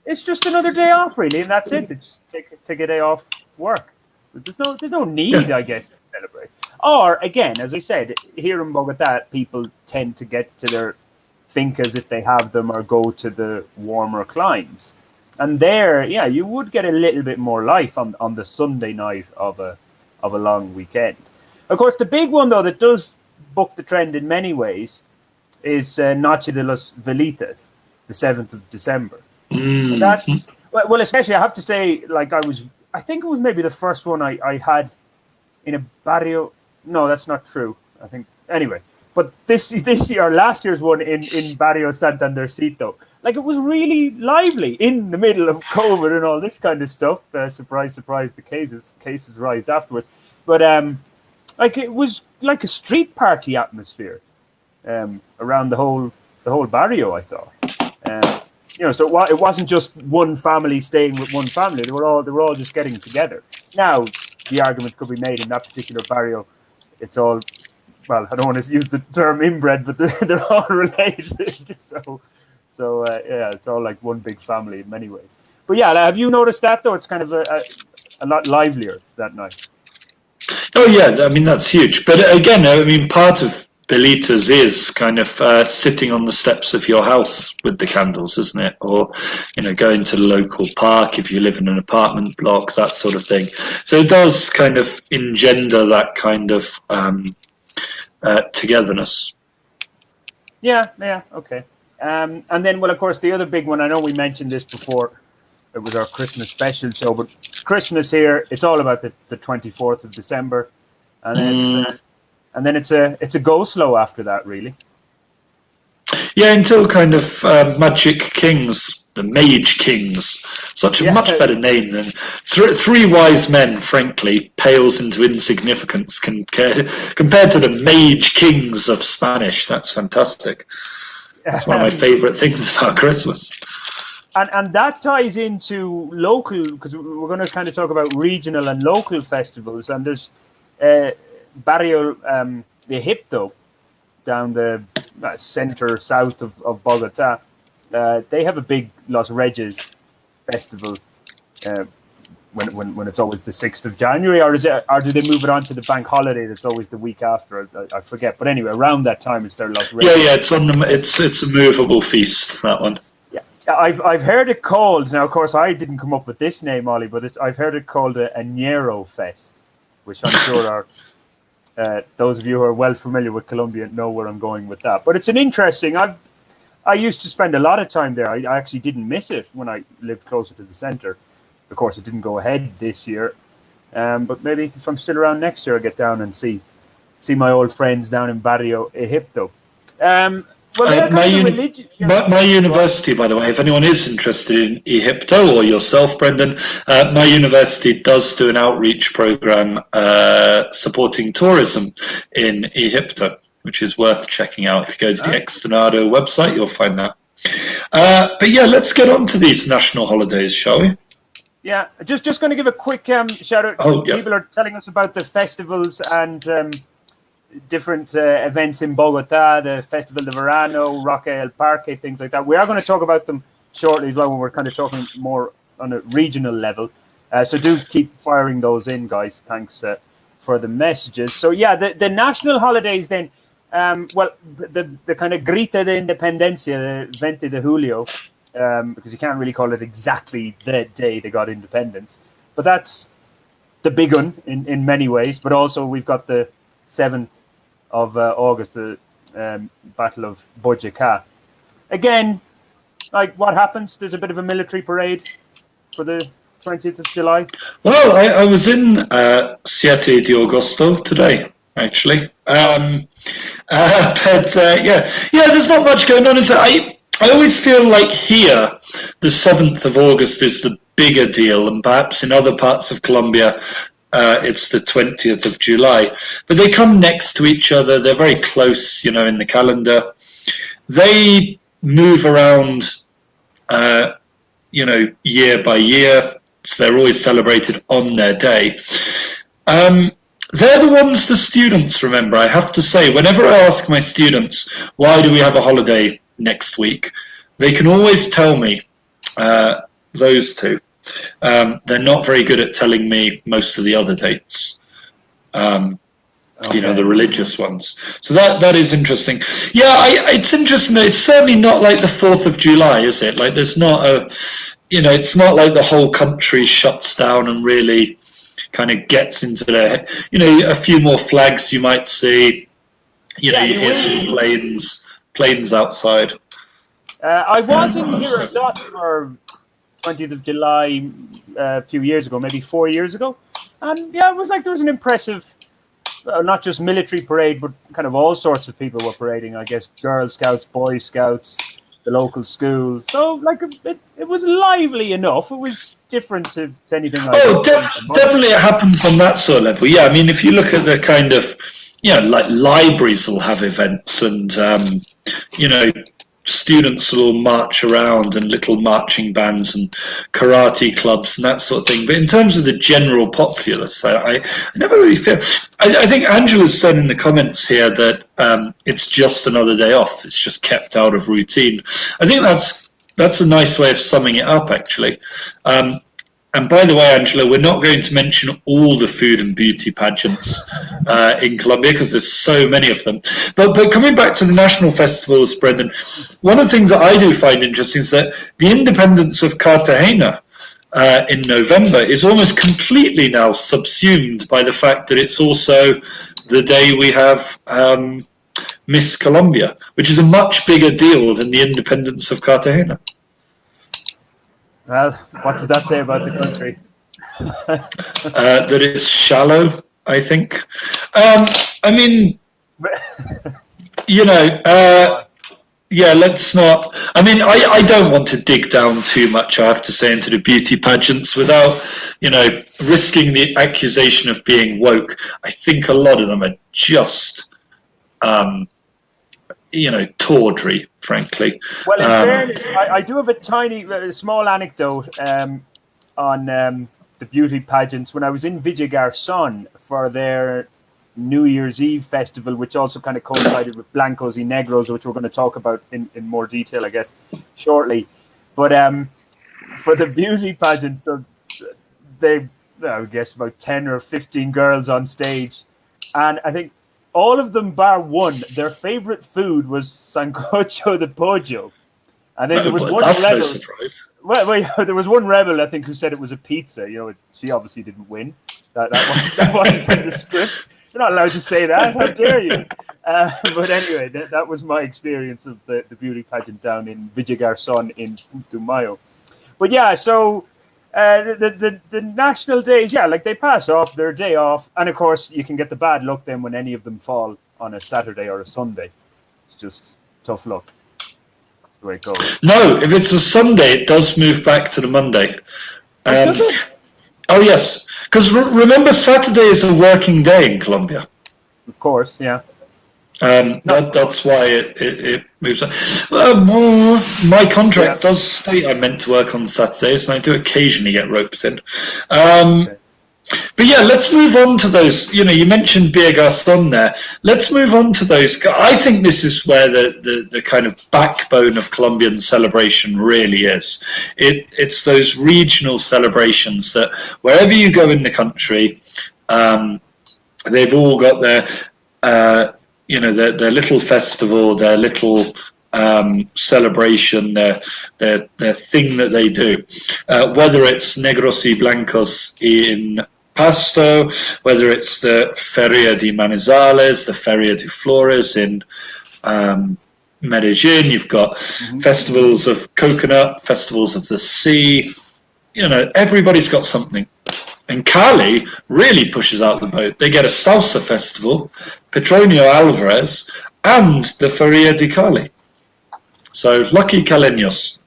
Speaker 2: it's just another day off, really, and that's it. It's take a day off work. There's no need, I guess, to celebrate. Or, again, as I said, here in Bogotá, people tend to get to their fincas if they have them or go to the warmer climes. And there, you would get a little bit more life on the Sunday night of a long weekend. Of course, the big one, though, that does buck the trend in many ways is Noche de los Velitas, the 7th of December.
Speaker 1: Mm.
Speaker 2: That's well, especially I have to say, like I think it was maybe the first one I had in a barrio. No, that's not true. I think anyway. But this year, last year's one in Barrio Santandercito, like it was really lively in the middle of COVID and all this kind of stuff. Surprise, surprise, the cases rise afterwards. But like it was like a street party atmosphere around the whole barrio. I thought, so it wasn't just one family staying with one family. They were all just getting together. Now the argument could be made in that particular barrio. It's all, well, I don't want to use the term inbred, but they're all related. So yeah, it's all like one big family in many ways. But yeah, have you noticed that though? It's kind of a lot livelier that night.
Speaker 1: Oh yeah, I mean that's huge. But again, I mean part of Belitas is kind of sitting on the steps of your house with the candles, isn't it? Or going to the local park if you live in an apartment block, that sort of thing. So it does kind of engender that kind of togetherness.
Speaker 2: Yeah, okay. And then, well, of course, the other big one, I know we mentioned this before, it was our Christmas special show, but Christmas here, it's all about the 24th of December. And then it's a go slow after that, really.
Speaker 1: Yeah, until kind of Magic Kings, the Mage Kings, such a much better name than Three Wise Men, frankly, pales into insignificance compared to the Mage Kings of Spanish. That's fantastic. It's one of my favourite things about Christmas.
Speaker 2: And that ties into local, because we're going to kind of talk about regional and local festivals. And there's Barrio Egipto down the center south of Bogota. They have a big Los Reyes festival when it's always the 6th of January, or do they move it on to the bank holiday that's always the week after? I forget. But anyway, around that time it's their Los Reyes.
Speaker 1: Yeah, it's a movable feast, that one.
Speaker 2: Yeah, I've heard it called, now of course I didn't come up with this name, Ollie, but I've heard it called a Ñero Fest, which I'm sure are those of you who are well familiar with Colombia know where I'm going with that. But it's an interesting. I used to spend a lot of time there. I actually didn't miss it when I lived closer to the center. Of course, it didn't go ahead this year, but maybe if I'm still around next year, I'll get down and see my old friends down in Barrio Egipto.
Speaker 1: My university, by the way, if anyone is interested in Egipto or yourself, Brendan, my university does do an outreach program supporting tourism in Egipto, which is worth checking out. If you go to the Externado website, you'll find that. But yeah, let's get on to these national holidays, shall we?
Speaker 2: Yeah, just going to give a quick shout out.
Speaker 1: Oh, yeah.
Speaker 2: People are telling us about the festivals and different events in Bogota, the Festival de Verano, Roque el Parque, things like that. We are going to talk about them shortly as well when we're kind of talking more on a regional level. So do keep firing those in, guys. Thanks for the messages. So yeah, the national holidays then, the kind of Grita de Independencia, the 20 de Julio, because you can't really call it exactly the day they got independence. But that's the big one in many ways. But also we've got the 7th of August, the Battle of Boyacá. Again, like what happens? There's a bit of a military parade for the 20th of July.
Speaker 1: Well, I was in 7 de Agosto today, actually. But there's not much going on. Is it? I always feel like here, the 7th of August is the bigger deal, and perhaps in other parts of Colombia, it's the 20th of July. But they come next to each other. They're very close, in the calendar. They move around, year by year. So they're always celebrated on their day. They're the ones the students remember. I have to say, whenever I ask my students, why do we have a holiday next week, they can always tell me those two. They're not very good at telling me most of the other dates, the religious ones. So that is interesting. Yeah, it's interesting that it's certainly not like the 4th of July, is it? Like there's not it's not like the whole country shuts down and really kind of gets into their, a few more flags you might see, you hear some planes outside.
Speaker 2: I was in here a lot for 20th of July a few years ago, maybe 4 years ago. And yeah, it was like there was an impressive, not just military parade, but kind of all sorts of people were parading. I guess Girl Scouts, Boy Scouts, the local school. So like it was lively enough. It was different to anything like
Speaker 1: definitely it happens on that sort of level. Yeah, I mean, if you look at the kind of, like libraries will have events and, students will all march around and little marching bands and karate clubs and that sort of thing. But in terms of the general populace, I never really feel. I think Angela's said in the comments here that it's just another day off. It's just kept out of routine. I think that's a nice way of summing it up, actually. And by the way, Angela, we're not going to mention all the food and beauty pageants in Colombia because there's so many of them. But coming back to the national festivals, Brendan, one of the things that I do find interesting is that the independence of Cartagena in November is almost completely now subsumed by the fact that it's also the day we have Miss Colombia, which is a much bigger deal than the independence of Cartagena.
Speaker 2: Well, what does that say about the country?
Speaker 1: That it's shallow, I think. I mean, let's not. I mean, I don't want to dig down too much, I have to say, into the beauty pageants without, risking the accusation of being woke. I think a lot of them are just, tawdry, frankly.
Speaker 2: Well, in fairness, I do have a small anecdote on the beauty pageants. When I was in Villa for their New Year's Eve festival, which also kind of coincided with Blancos y Negros, which we're going to talk about in more detail, I guess, shortly. But for the beauty pageant, so I guess about 10 or 15 girls on stage. And I think all of them, bar one, their favorite food was sancocho de pollo. And then there was one rebel. No surprise. Well, there was one rebel, I think, who said it was a pizza. She obviously didn't win. That wasn't in the script. You're not allowed to say that. How dare you? But anyway, that was my experience of the beauty pageant down in Villagarcon in Putumayo. But yeah, so the national days, like they pass off their day off, and of course you can get the bad luck then when any of them fall on a Saturday or a Sunday. It's just tough luck. That's the way it goes.
Speaker 1: No, if it's a Sunday, it does move back to the Monday.
Speaker 2: Does it?
Speaker 1: Oh yes, because remember Saturday is a working day in Colombia.
Speaker 2: Of course, yeah.
Speaker 1: That's why it moves on. My contract does state I'm meant to work on Saturdays, and I do occasionally get roped in. But yeah, let's move on to those. You mentioned Beer Garçon there. Let's move on to those. I think this is where the kind of backbone of Colombian celebration really is. It's those regional celebrations that wherever you go in the country, they've all got their little festival, their little celebration, their thing that they do. Whether it's Negros y Blancos in Pasto, whether it's the Feria de Manizales, the Feria de Flores in Medellin, you've got festivals of coconut, festivals of the sea. Everybody's got something. And Cali really pushes out the boat. They get a salsa festival, Petronio Alvarez, and the Feria de Cali. So lucky Caleños.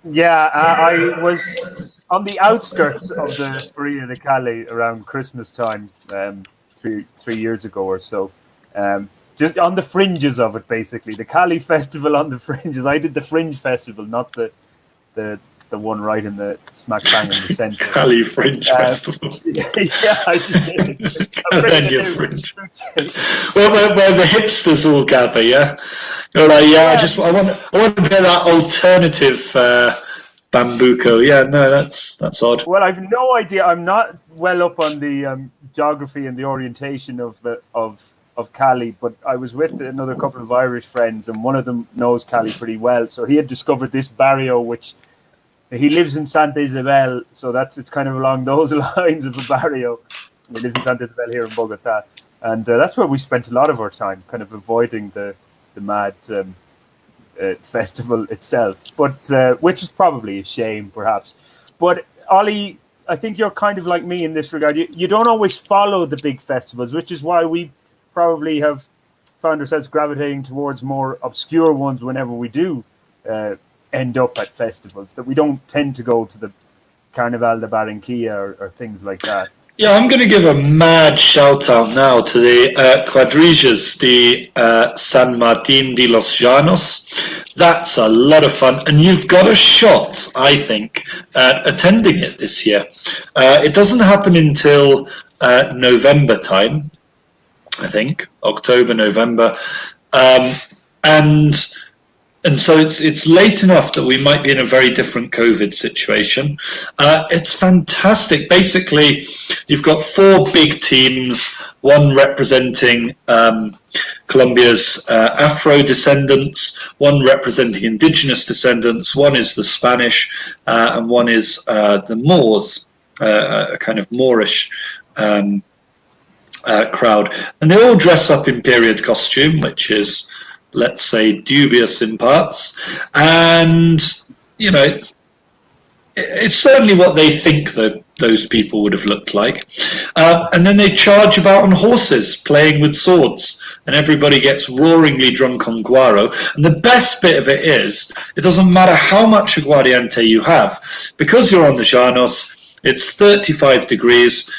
Speaker 2: Yeah, I was on the outskirts of the Feria de Cali around Christmas time 3 years ago or so. Just on the fringes of it, basically. The Cali festival on the fringes. I did the fringe festival, not the one right in the smack bang in the centre.
Speaker 1: Cali Fringe Festival.
Speaker 2: Yeah, I did.
Speaker 1: Caleño Fringe. Where the hipsters all gather, yeah? You're like, I want to hear that alternative bambuco. Yeah, no, that's odd.
Speaker 2: Well, I've no idea. I'm not well up on the geography and the orientation of Cali, but I was with another couple of Irish friends, and one of them knows Cali pretty well. So he had discovered this barrio, which he lives in Santa Isabel, so it's kind of along those lines of a barrio. He lives in Santa Isabel here in Bogotá, and that's where we spent a lot of our time, kind of avoiding the mad festival itself, but which is probably a shame, perhaps. But Ollie, I think you're kind of like me in this regard. You don't always follow the big festivals, which is why we probably have found ourselves gravitating towards more obscure ones whenever we do end up at festivals, that we don't tend to go to the Carnaval de Barranquilla or things like that.
Speaker 1: Yeah, I'm going to give a mad shout out now to the Cuadrillas, the SanMartín de los Llanos. That's a lot of fun, and you've got a shot, I think, at attending it this year. It doesn't happen until November time, I think, October, November, and so it's late enough that we might be in a very different COVID situation. It's fantastic. Basically, you've got 4 big teams, one representing Colombia's Afro descendants, one representing indigenous descendants, one is the Spanish, and one is the Moors, a kind of Moorish crowd. And they all dress up in period costume, which is, let's say, dubious in parts, and it's certainly what they think that those people would have looked like. And then they charge about on horses, playing with swords, and everybody gets roaringly drunk on guaro. And the best bit of it is, it doesn't matter how much aguardiente you have, because you're on the Llanos, it's 35 degrees.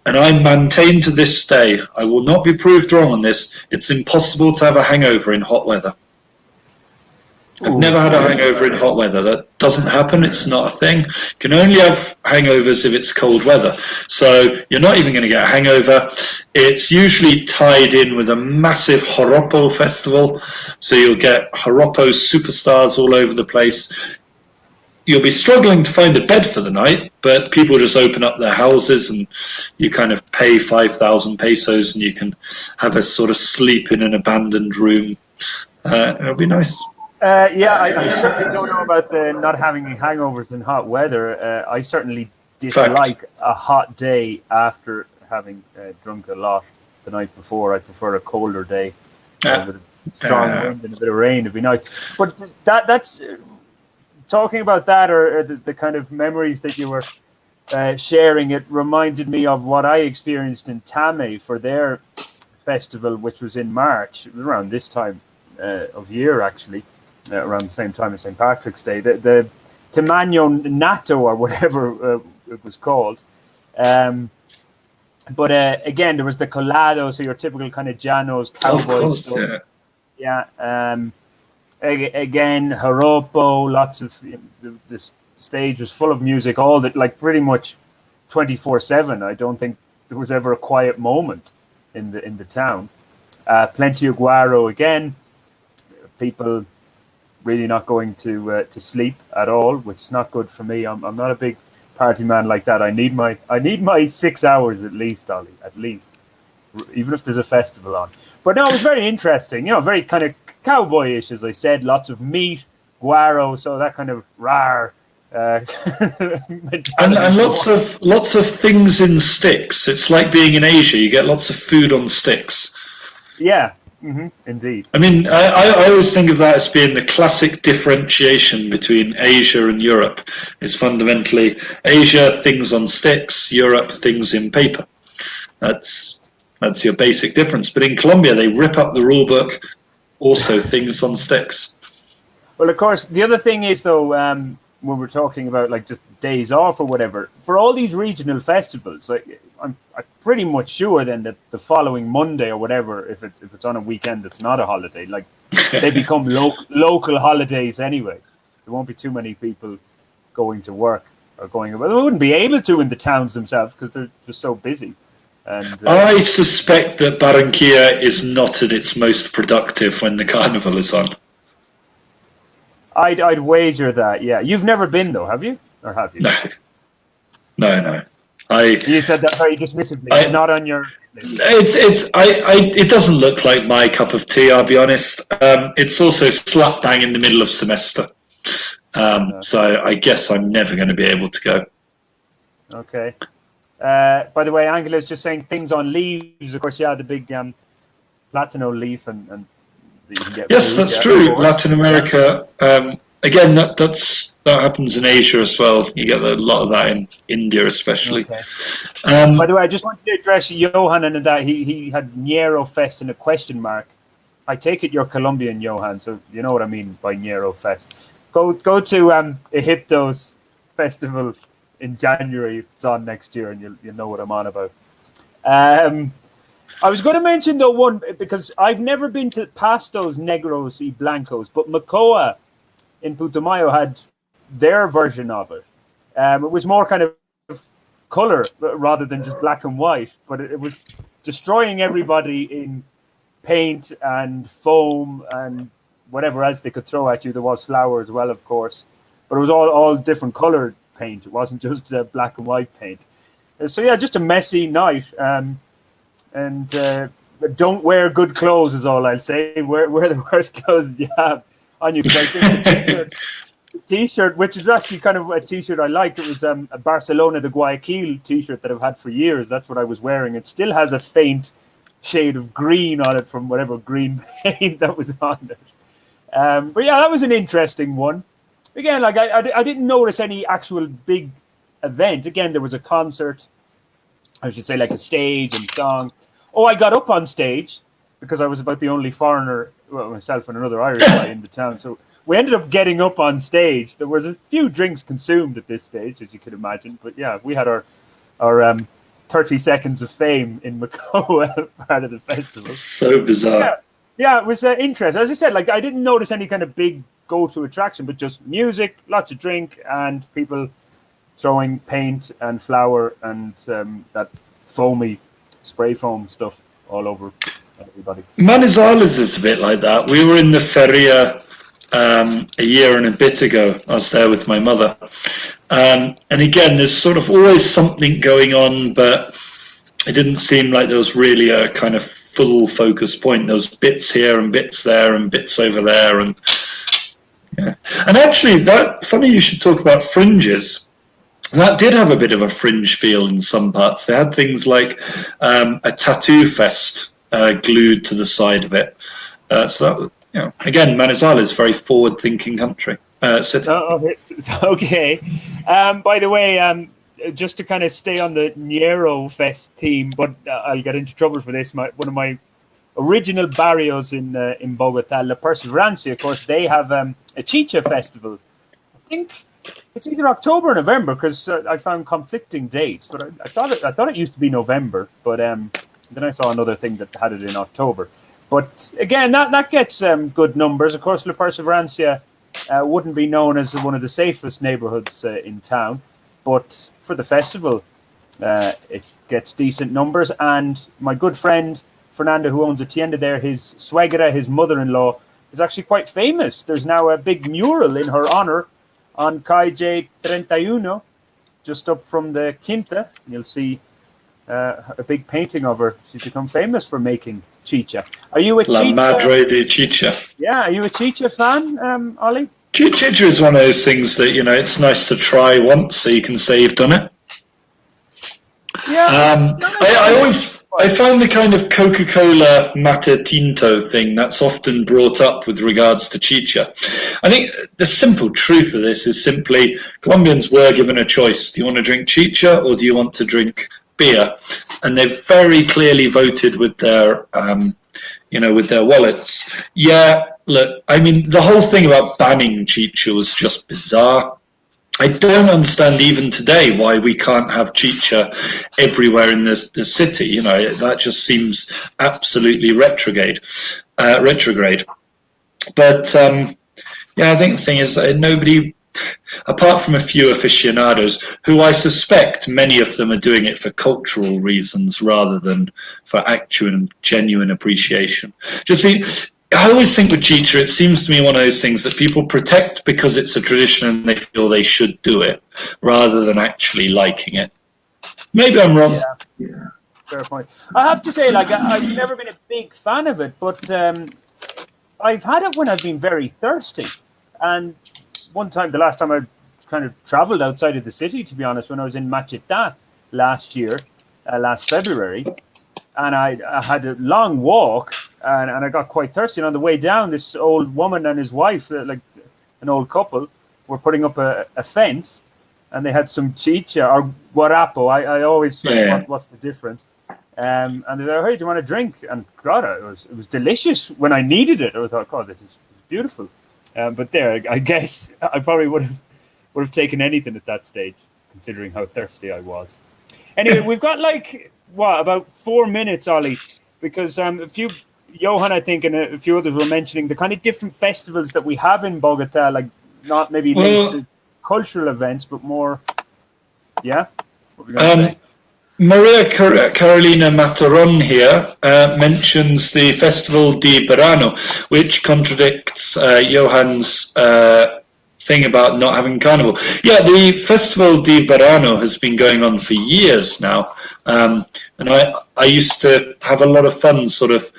Speaker 1: And I maintain to this day, I will not be proved wrong on this, it's impossible to have a hangover in hot weather. I've never had a hangover in hot weather. That doesn't happen. It's not a thing. You can only have hangovers if it's cold weather. So you're not even going to get a hangover. It's usually tied in with a massive joropo festival. So you'll get joropo superstars all over the place. You'll be struggling to find a bed for the night, but people just open up their houses and you kind of pay 5,000 pesos and you can have a sort of sleep in an abandoned room. It'll be nice.
Speaker 2: I certainly don't know about the not having hangovers in hot weather. I certainly dislike a hot day after having drunk a lot the night before. I prefer a colder day with a strong wind and a bit of rain. It'd be nice. But that's talking about that, or the kind of memories that you were sharing. It reminded me of what I experienced in Tame for their festival, which was in March. It was around this time of year, actually. Around the same time as St. Patrick's Day, the Tamaño Nato or whatever it was called. But again, there was the colado, so your typical kind of Llanos cowboy stuff. Yeah. Again, joropo, lots of the stage was full of music, all that, like pretty much 24/7. I don't think there was ever a quiet moment in the town. Plenty of guaro again. People really not going to sleep at all, which is not good for me. I'm not a big party man like that. I need my 6 hours at least, Ollie, at least, even if there's a festival on. But no, it was very interesting. Very kind of cowboyish, as I said. Lots of meat, guaro, so that kind of rar.
Speaker 1: And lots of things in sticks. It's like being in Asia. You get lots of food on sticks.
Speaker 2: Yeah. Mm-hmm, indeed.
Speaker 1: I mean, I always think of that as being the classic differentiation between Asia and Europe. It's fundamentally Asia, things on sticks, Europe, things in paper. That's your basic difference. But in Colombia, they rip up the rule book, also things on sticks.
Speaker 2: Well, of course, the other thing is, though, when we're talking about like just days off or whatever, for all these regional festivals, like I'm pretty much sure then that the following Monday or whatever, if it's on a weekend that's not a holiday, like they become local holidays anyway. There won't be too many people going to work or going. Well, they wouldn't be able to in the towns themselves because they're just so busy. And
Speaker 1: I suspect that Barranquilla is not at its most productive when the carnival is on.
Speaker 2: I'd wager that. Yeah, you've never been though, have you? Or have you?
Speaker 1: No.
Speaker 2: You said that very dismissively. Not on your.
Speaker 1: It doesn't look like my cup of tea. I'll be honest. It's also slap bang in the middle of semester, so I guess I'm never going to be able to go.
Speaker 2: Okay. By the way, Angela's just saying things on leaves. Of course, yeah, the big platano leaf and that you can get.
Speaker 1: Yes,
Speaker 2: food,
Speaker 1: that's
Speaker 2: yeah,
Speaker 1: true.
Speaker 2: of course.
Speaker 1: Latin America. Again, that happens in Asia as well. You get a lot of that in India, especially.
Speaker 2: Okay. By the way, I just wanted to address Johan and that he had Ñero Fest in a question mark. I take it you're Colombian, Johan, so you know what I mean by Ñero Fest. Go to Egipto's festival in January if it's on next year, and you'll know what I'm on about. I was going to mention though one because I've never been to past those Negros y Blancos, but Macoa in Putumayo had their version of it. It was more kind of color rather than just black and white, but it was destroying everybody in paint and foam and whatever else they could throw at you. There was flour as well, of course, but it was all different colored paint. It wasn't just black and white paint. So yeah, just a messy night. And don't wear good clothes is all I'll say. Wear the worst clothes you have on you. Because I think the t-shirt, which is actually kind of a t-shirt I like. It was a Barcelona de Guayaquil t-shirt that I've had for years. That's what I was wearing. It still has a faint shade of green on it from whatever green paint that was on it. But yeah, that was an interesting one. Again, like I didn't notice any actual big event. Again, there was a concert. I should say like a stage and song. Oh, I got up on stage because I was about the only foreigner, well, myself and another Irish guy in the town. So we ended up getting up on stage. There was a few drinks consumed at this stage, as you could imagine. But yeah, we had our 30 seconds of fame in Macoa part of the festival.
Speaker 1: So bizarre.
Speaker 2: Yeah, it was interesting. As I said, like I didn't notice any kind of big go-to attraction, but just music, lots of drink, and people throwing paint and flour and that foamy spray foam stuff all over everybody.
Speaker 1: Manizales is a bit like that. We were in the Feria a year and a bit ago. I was there with my mother. And again, there's sort of always something going on, but it didn't seem like there was really a kind of full focus point. There was bits here and bits there and bits over there. And yeah. And actually, that funny you should talk about fringes. That did have a bit of a fringe feel in some parts. They had things like a tattoo fest glued to the side of it. So that was, again, Manizales, very forward-thinking country.
Speaker 2: Okay. By the way, just to kind of stay on the Ñero Fest theme, but I'll get into trouble for this. One of my original barrios in Bogotá, La Perseverancia, of course, they have a chicha festival. I think it's either October or November because I found conflicting dates, but I thought it used to be November, but then I saw another thing that had it in October. But again, that gets good numbers. Of course, La Perseverancia wouldn't be known as one of the safest neighborhoods in town, but for the festival, it gets decent numbers. And my good friend Fernando, who owns a tienda there, his suegra, his mother-in-law, is actually quite famous. There's now a big mural in her honor on Calle 31, just up from the Quinta. You'll see a big painting of her. She's become famous for making chicha. Are you a
Speaker 1: La
Speaker 2: chicha?
Speaker 1: Madre de Chicha.
Speaker 2: Yeah, are you a chicha fan, Ollie?
Speaker 1: Chicha is one of those things that, it's nice to try once so you can say you've done it.
Speaker 2: Yeah.
Speaker 1: I find the kind of Coca-Cola Mate Tinto thing that's often brought up with regards to chicha. I think the simple truth of this is simply Colombians were given a choice. Do you want to drink chicha or do you want to drink beer? And they've very clearly voted with their, with their wallets. Yeah, look, I mean, the whole thing about banning chicha was just bizarre. I don't understand even today why we can't have chicha everywhere in the city. That just seems absolutely retrograde. But I think the thing is that nobody, apart from a few aficionados, who I suspect many of them are doing it for cultural reasons rather than for actual and genuine appreciation. I always think with chicha, it seems to me one of those things that people protect because it's a tradition and they feel they should do it, rather than actually liking it. Maybe I'm wrong.
Speaker 2: Yeah. Fair point. I have to say, I've never been a big fan of it, but I've had it when I've been very thirsty. And one time, the last time I kind of traveled outside of the city, to be honest, when I was in Machita last February, and I had a long walk, and I got quite thirsty. And on the way down, this old woman and his wife, like an old couple, were putting up a fence, and they had some chicha or guarapo. I always say, what's the difference? And they're like, hey, do you want a drink? And God, it was delicious when I needed it. I thought, God, this is beautiful. But there, I guess I probably would have taken anything at that stage, considering how thirsty I was. Anyway, we've got about 4 minutes, Ollie, because Johan, I think, and a few others were mentioning the kind of different festivals that we have in Bogota, like not maybe linked to cultural events, but more, yeah? What were we going to say?
Speaker 1: Maria Carolina Mataron here mentions the Festival di Verano, which contradicts Johan's thing about not having carnival. Yeah, the Festival di Verano has been going on for years now, and I used to have a lot of fun sort of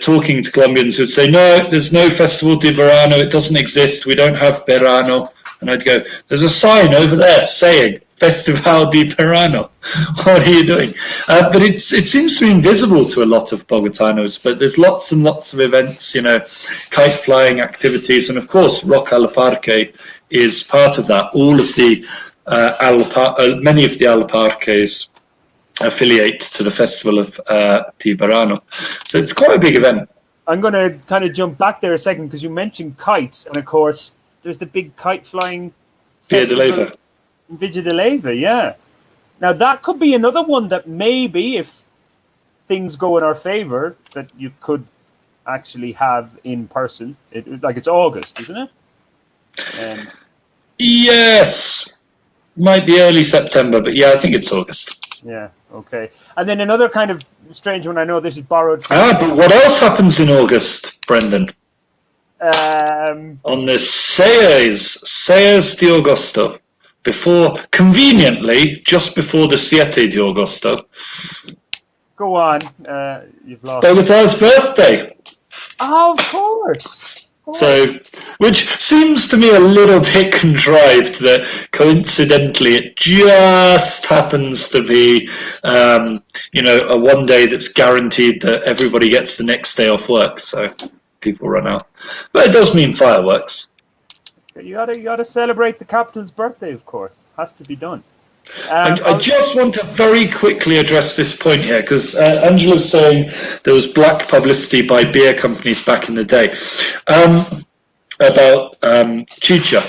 Speaker 1: talking to Colombians who would say, no, there's no Festival di Verano, it doesn't exist, we don't have Verano. And I'd go, there's a sign over there saying Festival di Verano. What are you doing? But it seems to be invisible to a lot of Bogotanos, but there's lots and lots of events, kite flying activities, and of course Rock al Parque is part of that. All of the many of the al parques affiliate to the Festival of di Verano. So it's quite a big event.
Speaker 2: I'm going to kind of jump back there a second because you mentioned kites, and of course there's the big kite flying festival in Villa de Leyva, yeah. Now that could be another one that maybe, if things go in our favor, that you could actually have in person. It's August, isn't it?
Speaker 1: Yes, might be early September, but yeah, I think it's August.
Speaker 2: Yeah, okay. And then another kind of strange one, I know this is borrowed from...
Speaker 1: but what else happens in August, Brendan? On the 6 de Agosto, conveniently, just before the 7 de Agosto.
Speaker 2: Go on, you've lost...
Speaker 1: Bogota's birthday.
Speaker 2: Oh, of course.
Speaker 1: So, which seems to me a little bit contrived that coincidentally it just happens to be, a one day that's guaranteed that everybody gets the next day off work, so people run out. But it does mean fireworks. You
Speaker 2: gotta celebrate the capital's birthday, of course. Has to be done.
Speaker 1: I just want to very quickly address this point here, because Angela's saying there was black publicity by beer companies back in the day about chicha.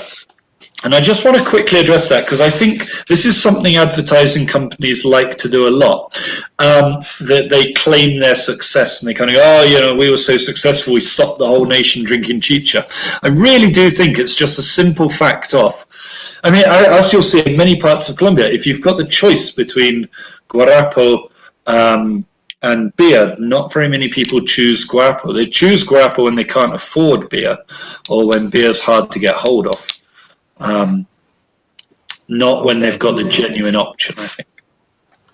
Speaker 1: And I just want to quickly address that, because I think this is something advertising companies like to do a lot. That they claim their success and they kind of we were so successful, we stopped the whole nation drinking chicha. I really do think it's just a simple fact of, as you'll see in many parts of Colombia, if you've got the choice between guarapo and beer, not very many people choose guarapo. They choose guarapo when they can't afford beer or when beer's hard to get hold of. Not when they've got the genuine option, I think.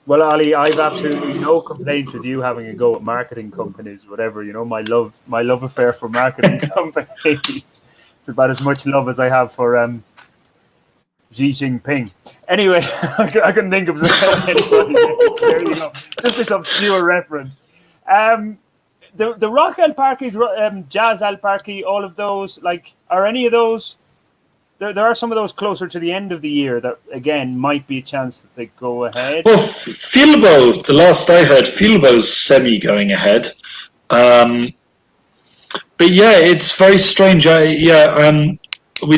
Speaker 2: Well, Ali, I've absolutely no complaints with you having a go at marketing companies, whatever. My love affair for marketing companies. It's about as much love as I have for Xi Jinping. Anyway, I couldn't think of anybody. There you go. Just this obscure reference. The Rock al Parques, Jazz al Parque, all of those, are any of those? There are some of those closer to the end of the year that, again, might be a chance that they go ahead.
Speaker 1: Well, Filbo, the last I heard, Filbo's semi-going ahead. But yeah, it's very strange. We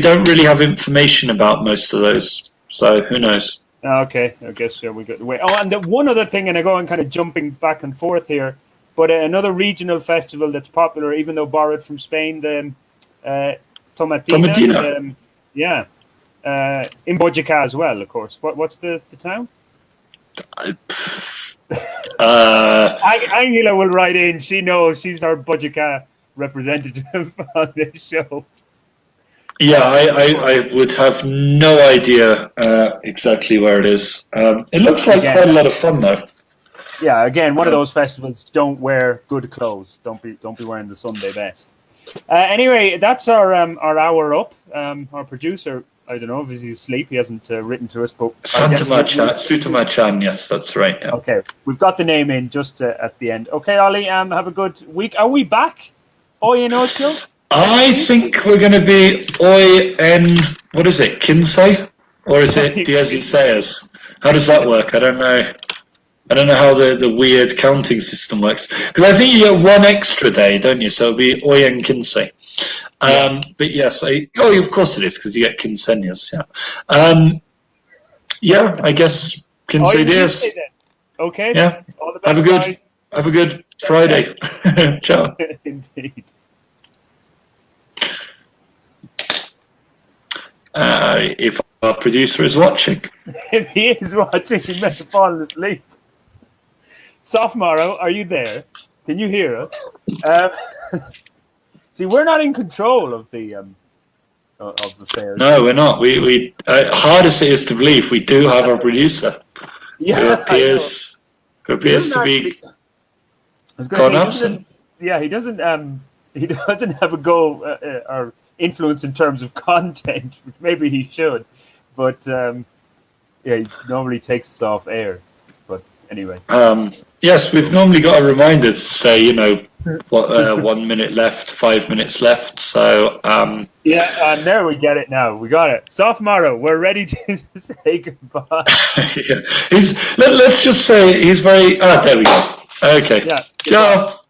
Speaker 1: don't really have information about most of those, so who knows?
Speaker 2: Okay, I guess we got the way. Oh, and one other thing, and I go on kind of jumping back and forth here, but another regional festival that's popular, even though borrowed from Spain, the Tomatina. Yeah, in Boyacá as well, of course. What's the town? Angela will write in. She knows. She's our Boyacá representative on this show.
Speaker 1: Yeah, I would have no idea exactly where it is. It looks like quite a lot of fun, though.
Speaker 2: Yeah, again, one of those festivals. Don't wear good clothes. Don't be wearing the Sunday best. Anyway, that's our hour up. Our producer I don't know if he's asleep. He hasn't written to us, but
Speaker 1: Sutamachan, yes, that's right. Yeah.
Speaker 2: Okay, we've got the name in just at the end. Okay, Ollie, have a good week. Are we back? Hoy en ocho?
Speaker 1: I think we're going to be hoy en, what is it, Kinsey? Or is it 16? How does that work? I don't know. I don't know how the weird counting system works. Because I think you get one extra day, don't you? So it'll be hoy en Kinsey. But yes, of course it is, because you get quinceañas, yeah. I guess Kinsey dias.
Speaker 2: Okay.
Speaker 1: Yeah.
Speaker 2: All the best,
Speaker 1: have a good Friday. Ciao.
Speaker 2: Indeed.
Speaker 1: If our producer is watching.
Speaker 2: If he is watching, he may have fallen asleep. Sophomore, are you there? Can you hear us? See, we're not in control of the fair.
Speaker 1: No, we're not. We hardest it is to believe, we do have a producer. Who appears to be gone absent.
Speaker 2: He doesn't have a go or influence in terms of content, which maybe he should. But he normally takes us off air. But anyway.
Speaker 1: Yes, we've normally got a reminder to say, 1 minute left, 5 minutes left. So
Speaker 2: and there we get it now. We got it. Sophomore, we're ready to say goodbye.
Speaker 1: Let's just say he's very. There we go. Okay.
Speaker 2: Yeah.
Speaker 1: Ciao.